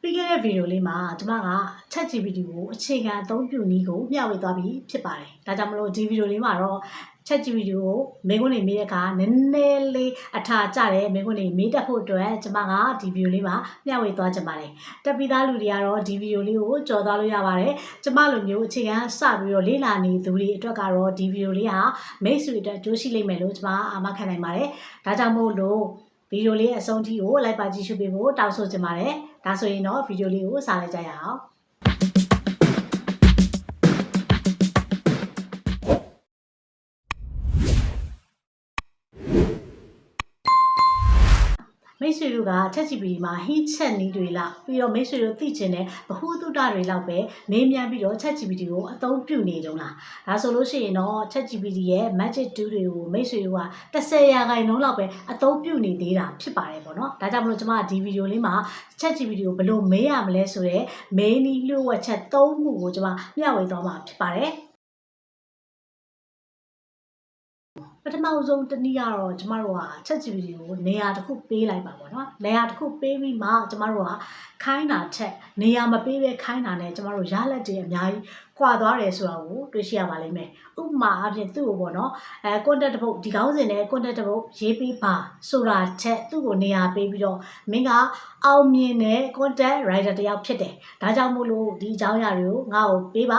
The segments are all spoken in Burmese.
ပြီးခဲ့တဲ့ဗီဒီယိုလေးမှာကျွန်မက ChatGPT ကိုအခြေခံအသုံးပြုနည်းကိုမျှဝေသွားပြီးဖြစ်ပါတယ်။ဒါကြောင့်မလို့ဒီဗီဒီယိုလေးမှာတော့ ChatGPT ကိုမေးခွန်းတွေမေးတဲ့အခါနည်းနည်းလေးအထာကျတဲ့မေးခွန်းတွေမေးတတ်ဖို့အတွက်ကျွန်မကဒီဗီဒီယိုလေးမှာမျှဝေသွားချင်ပါတယ်။တက်ပြီးသားလူတွေကတော့ဒီဗီဒီယိုလေးကိုကြော်သွားလို့ရပါတယ်။ကျွန်မလိုမျိုးအခြေခံစပြီးတော့လေ့လာနေသူတွေအတွက်ကတော့ဒီဗီဒီယိုလေးဟာမိတ်ဆွေတွေအတွက်အကျိုးရှိလိမ့်မယ်လို့ကျွန်မအာမခံနိုင်ပါတယ်။ဒါကြောင့်မို့လို့ဗီဒီယိုလေးအဆုံးထိကိုလိုက်ပါကြည့်ရှုပေးဖို့တောင်းဆိုချင်ပါတယ်။ဒါဆိုရင်တော့ဗီဒီယိုလေးကိုစလိုက်ကြရအောင်။မိတ်ဆွေတို့က ChatGPT မှာ hint ချက်နည်းတွေလောက်ပြီးတော့မိတ်ဆွေတို့သိချင်တဲ့ဗဟုသုတတွေလောက်ပဲမေးမြန်းပြီးတော့ ChatGPT ကိုအသုံးပြုနေကြလားဒါဆိုလို့ရှိရင်တော့ ChatGPT ရဲ့ magic tool တွေကိုမိတ်ဆွေတို့က10%လောက်ပဲအသုံးပြုနေသေးတာဖြစ်ပါတယ်ပေါ့နော်ဒါကြောင့်မလို့ကျွန်မဒီဗီဒီယိုလေးမှာ ChatGPT ကိုဘယ်လိုမေးရမလဲဆိုတော့မေးနည်းလျှို့ဝှက်ချက်3ခုကိုကျွန်မမျှဝေသွားမှာဖြစ်ပါတယ်ပထမဆုံးတနည်းကတော့ကျမတို့က ChatGPT ကိုနေရာတစ်ခုပေးလိုက်ပါပေါ့နော်နေရာတစ်ခုပေးပြီးမှကျမတို့ကခိုင်းတာချက်နေရာမပေးဘဲခိုင်းတာနဲ့ကျမတို့ရလက်တွေအများကြီးကွာသွားတယ်ဆိုတာကိုတွေ့ရှိရပါလိမ့်မယ်ဥပမာအဖြစ်သူ့ကိုပေါ့နော်content တစ်ပုဒ်ဒီကောင်းစဉ်နဲ့ content တစ်ပုဒ်ရေးပေးပါဆိုတာချက်သူ့ကိုနေရာပေးပြီးတော့မင်းကအောင်မြင်တဲ့ content writer တယောက်ဖြစ်တယ်ဒါကြောင့်မို့လို့ဒီအကြောင်းအရာတွေကိုငါ့ကိုပေးပါ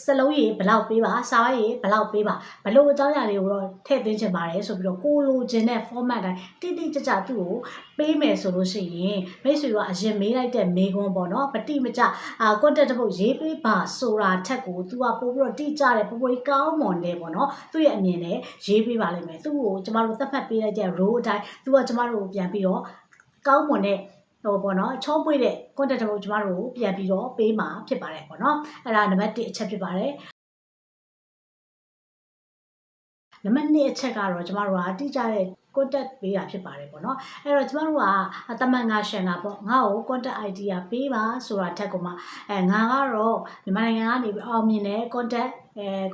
စလုံးရေးဘယ်လောက်ပေးပါစာရိုက်ရေးဘယ်လောက်ပေးပါဘလို့အကြောင်းအရာတွေကိုတော့ထည့်သွင်းချင်ပါတယ်ဆိုပြီးတော့ကိုလိုချင်တဲ့ format တိုင်းတိတိကျကျသူ့ကိုပေးမယ်ဆိုလို့ရှိရင်မိတ်ဆွေကအရင်မေးလိုက်တဲ့မေးခွန်းပေါ့နော်ပတိမကျcontent တစ်ပုဒ်ရေးပေးပါဆိုတာထက်ကိုသူကပို့ပြီးတော့တိကျတဲ့ပိုပွေးကောင်းမွန်တယ်ပေါ့နော်သူ့ရဲ့အမြင်နဲ့ရေးပေးပါလိမ့်မယ်သူ့ကိုကျမတို့သတ်မှတ်ပေးလိုက်တဲ့ role အတိုင်းသူကကျမတို့ကိုပြန်ပြီးတော့ကောင်းမွန်တဲ့ဟိုပေါ့နော်ချောပွေးတဲ့ content တစ်ပုဒ်ကျမတို့ကိုပြန်ပြီးတော့ပေးမှာဖြစ်ပါတယ်ပေါ့နော်အဲ့ဒါနံပါတ်1အချက်ဖြစ်ပါတယ်နံပါတ်2အချက်ကတော့ကျမတို့ကတိကျတဲ့ contact ပေးတာဖြစ်ပါတယ်ပေါ့နော်အဲ့တော့ကျမတို့ကတမန်ငါရှင်တာပေါ့ငါ့ကို contact idea ပေးပါဆိုတာထက်ကိုမှငါကတော့မြန်မာနိုင်ငံကနေပြီးအောင်မြင်တဲ့ contact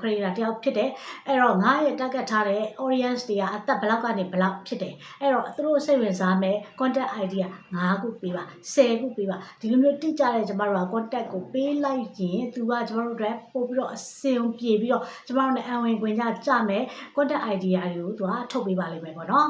creator တယောက်ဖြစ်တယ်အဲ့တော့ငါရဲ့ target ထားတဲ့ audience တွေကအသက်ဘယ်လောက်ကနေဘယ်လောက်ဖြစ်တယ်အဲ့တော့သူတို့စိတ်ဝင်စားမဲ့ contact idea 9ခုပေးပါ10ခုပေးပါဒီလိုမျိုးတိကျတဲ့ကျမတို့က contact ကိုပေးလိုက်ရင်သူကကျမတို့အတွက်ပို့ပြီးတော့အစင်ပြေပြီးတော့ကျမတို့နဲ့အဝင်ခွင့်ကြမယ် contact idea တွေကိုသူကထုတ်ပေးပါလိမ့်မယ်ပေါ့နော်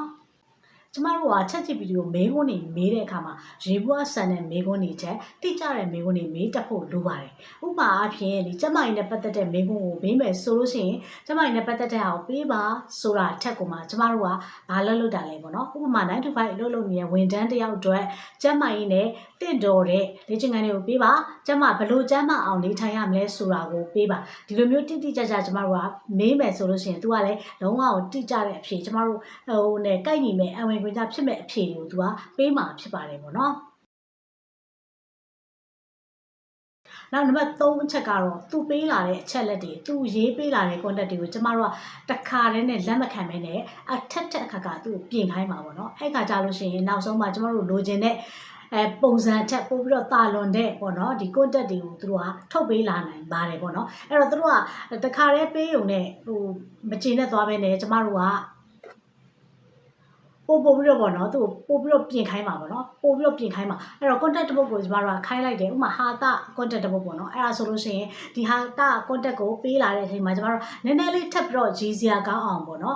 ကျမတို့က ChatGPT ကိုမေးခွန်းတွေမေးတဲ့အခါမှာရေပွားဆန်တဲ့မေးခွန်းတွေချက်တိကျတဲ့မေးခွန်းတွေမေးတတ်ဖို့လိုပါတယ်။ဥပမာအဖြစ်ဒီကျမကြီးနဲ့ပတ်သက်တဲ့မေးခွန်းကိုမေးမယ်ဆိုလို့ရှိရင်ကျမကြီးနဲ့ပတ်သက်တဲ့ဟာကိုပေးပါဆိုတာအထက်ကိုမှကျမတို့ကဘာလုပ်တာလဲပေါ့နော်။ဥပမာ9 to 5အလုပ်လုပ်နေတဲ့ဝန်ထမ်းတယောက်အတွက်ကျမကြီးနဲ့တင့်တော်တဲ့လေ့ကျင့်ခန်းတွေကိုပေးပါကျမဘလို့ကျမအောင်နေထိုင်ရမလဲဆိုတာကိုပေးပါဒီလိုမျိုးတိတိကျကျကျမတို့ကမေးမယ်ဆိုလို့ရှိရင် तू ကလည်းလုံးဝတိကျတဲ့အဖြေကျမတို့ဟိုနဲ့ကိုက်ညီမဲ့အဝင်ခွင့်ဖြစ်မဲ့အဖြေကို तू ကပေးမှာဖြစ်ပါတယ်ပေါ့နော်နောက်နံပါတ်3အချက်ကတော့သူပေးလာတဲ့အချက်လက်တွေသူရေးပေးလာတဲ့ content တွေကိုကျမတို့ကတခါတည်းနဲ့လက်မခံဘဲနဲ့အထက်အခါသူ့ကိုပြင်ခိုင်းပါပေါ့နော်အဲ့ခါကြလို့ရှိရင်နောက်ဆုံးမှကျမတို့လိုချင်တဲ့ပုံစံချက်ပို့ပြီးတော့တာလွန်တဲ့ပေါ့နော်ဒီ content တွေကိုသူတို့ကထုတ်ပေးလာနိုင်ပါတယ်ပေါ့နော်အဲ့တော့သူတို့ကတခါတည်းပေးုံနဲ့ဟိုမကျေနပ်သွားဘဲနဲ့ကျမတို့ကပို့ပြီးတော့ပေါ့နော်သူ့ကိုပို့ပြီးတော့ပြင်ခိုင်းပါပေါ့နော်ပို့ပြီးတော့ပြင်ခိုင်းပါအဲ့တော့ contact တစ်ပုဒ်ကိုကျမတို့ကခိုင်းလိုက်တယ်ဥပမာဟာတာ contact တစ်ပုဒ်ပေါ့နော်အဲ့ဒါဆိုလို့ရှိရင်ဒီဟာတာ contact ကိုပေးလာတဲ့အချိန်မှာကျမတို့နည်းနည်းလေးထပ်ပြီးတော့ကြီးစရာကောင်းအောင်ပေါ့နော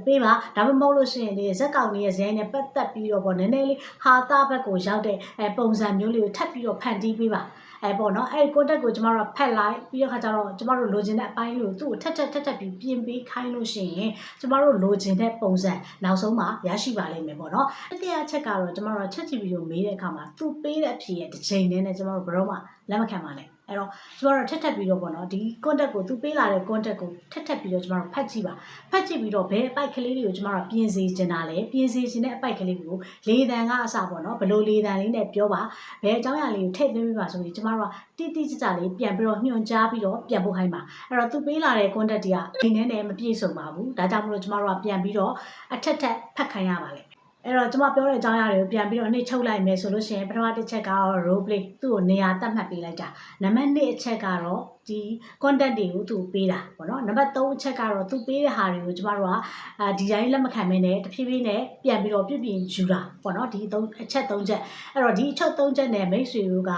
်ပေးပါဒါမှမဟုတ်လို့ရှိရင်ဒီဇက်ကောင်လေးရဲ့ဇဲနဲ့ပတ်သက်ပြီးတော့ပေါ့နည်းနည်းလေးဟာတာဘက်ကိုရောက်တဲ့ပုံစံမျိုးလေးကိုထပ်ပြီးတော့ဖန်တီးပေးပါပေါ့နော်အဲ့ contact ကိုကျမတို့ဖက်လိုက်ပြီးတော့ခါကျတော့ကျမတို့လိုချင်တဲ့အပိုင်းလေးကိုသူ့ကိုထပ်ပြီးပြင်ပေးခိုင်းလို့ရှိရင်ကျမတို့လိုချင်တဲ့ပုံစံနောက်ဆုံးမှာရရှိပါလိမ့်မယ်ပေါ့နော်တတိယအချက်ကတော့ကျမတို့ ChatGPT ကိုမေးတဲ့အခါမှာသူပေးတဲ့အဖြေရဲ့တစ်ချိန်နဲ့ကျမတို့ဘယ်တော့မှလက်မခံပါနဲ့အဲ့တော့ကျမတို့ထပ်ပြီးတော့ပေါ့နော်ဒီ contact ကိုသူပေးလာတဲ့ contact ကိုထပ်ပြီးတော့ကျမတို့ဖတ်ကြည့်ပါဖတ်ကြည့်ပြီးတော့ဘယ်အပိုက်ကလေးတွေကိုကျမတို့ပြင်စေချင်တာလဲပြင်စေချင်တဲ့အပိုက်ကလေးကိုလေသံကအစပေါ့နော်ဘလို့လေသံလေးနဲ့ပြောပါဘယ်အကြောင်းအရာလေးကိုထည့်သွင်းပေးပါဆိုပြီးကျမတို့ကတိကျကျလေးပြန်ပြီးတော့ညွှန်ကြားပြီးတော့ပြန်ပို့ခိုင်းပါအဲ့တော့သူပေးလာတဲ့ contact တွေကဒီနည်းနဲ့မပြည့်စုံပါဘူးဒါကြောင့်မလို့ကျမတို့ကပြန်ပြီးတော့အထက်ဖတ်ခိုင်းရပါလေအဲ့တော့ကျွန်မပြောတဲ့အကြောင်းအရာတွေကိုပြန်ပြီးတော့နှိပ်ချုပ်လိုက်မယ်ဆိုလို့ရှိရင်ပထမတစ်ချက်ကတော့ role play သူ့ကိုနေရာသတ်မှတ်ပေးလိုက်တာနံပါတ်2အချက်ကတော့ ဒီ content တွေကိုသူပေးတာပေါ့နော်နံပါတ်3အချက်ကတော့သူပေးတဲ့ဟာတွေကိုကျမတို့ကဒီဇိုင်းလက်မခံမင်းနဲ့တဖြည်းဖြည်းနဲ့ပြန်ပြီးတော့ပြပြင်ယူတာပေါ့နော်ဒီအချက်3ချက်အဲ့တော့ဒီအချက်3ချက်နဲ့မိတ်ဆွေတို့က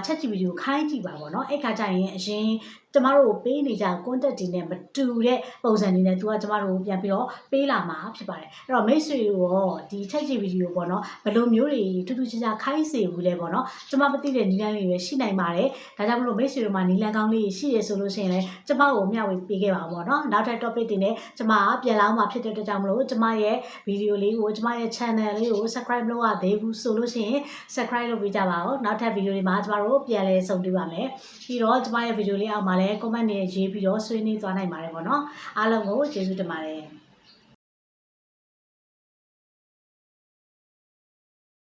ချက် GPT ကိုခိုင်းကြည့်ပါပေါ့နော်အဲ့ခါကျရင်အရင်ကျမတို့ပေးနေကြ content တွေနဲ့မတူတဲ့ပုံစံတွေနဲ့သူကကျမတို့ပြန်ပြီးတော့ပေးလာမှာဖြစ်ပါတယ်အဲ့တော့မိတ်ဆွေရောဒီ chat GPT ကိုပေါ့နော်ဘယ်လိုမျိုးတွေထူးထူးခြားခြားခိုင်းစေဘူးလဲပေါ့နော်ကျမမသိတဲ့နည်းလမ်းလေးတွေရှိနိုင်ပါတယ်ဒါကြောင့်မလို့မိတ်ဆွေတို့မှာနည်းလမ်းကောင်းလေးရှိရဆိုလို့ရှိရင်လည်းကျမကိုမျှဝေပေးခဲ့ပါပေါ့နော်နောက်ထပ် topic တွေနဲ့ကျမပြန်လာမှာဖြစ်တဲ့အတွက်ကြောင့်မလို့ကျမရဲ့ video လေးကိုကျမရဲ့ channel လေးကို subscribe လုပ်ရသေးဘူးဆိုလို့ရှိရင် subscribe လုပ်ပေးကြပါဦးနောက်ထပ် video တွေမှာကျမတို့ပြန်လဲဆုံတွေ့ပါမယ်ပြီးတော့ကျမရဲ့ video လေးအောက်မှာလည်း comment တွေရေးပြီးတော့ဆွေးနွေးသွားနိုင်ပါတယ်ပေါ့နော်အားလုံးကိုကျေးဇူးတင်ပါတယ်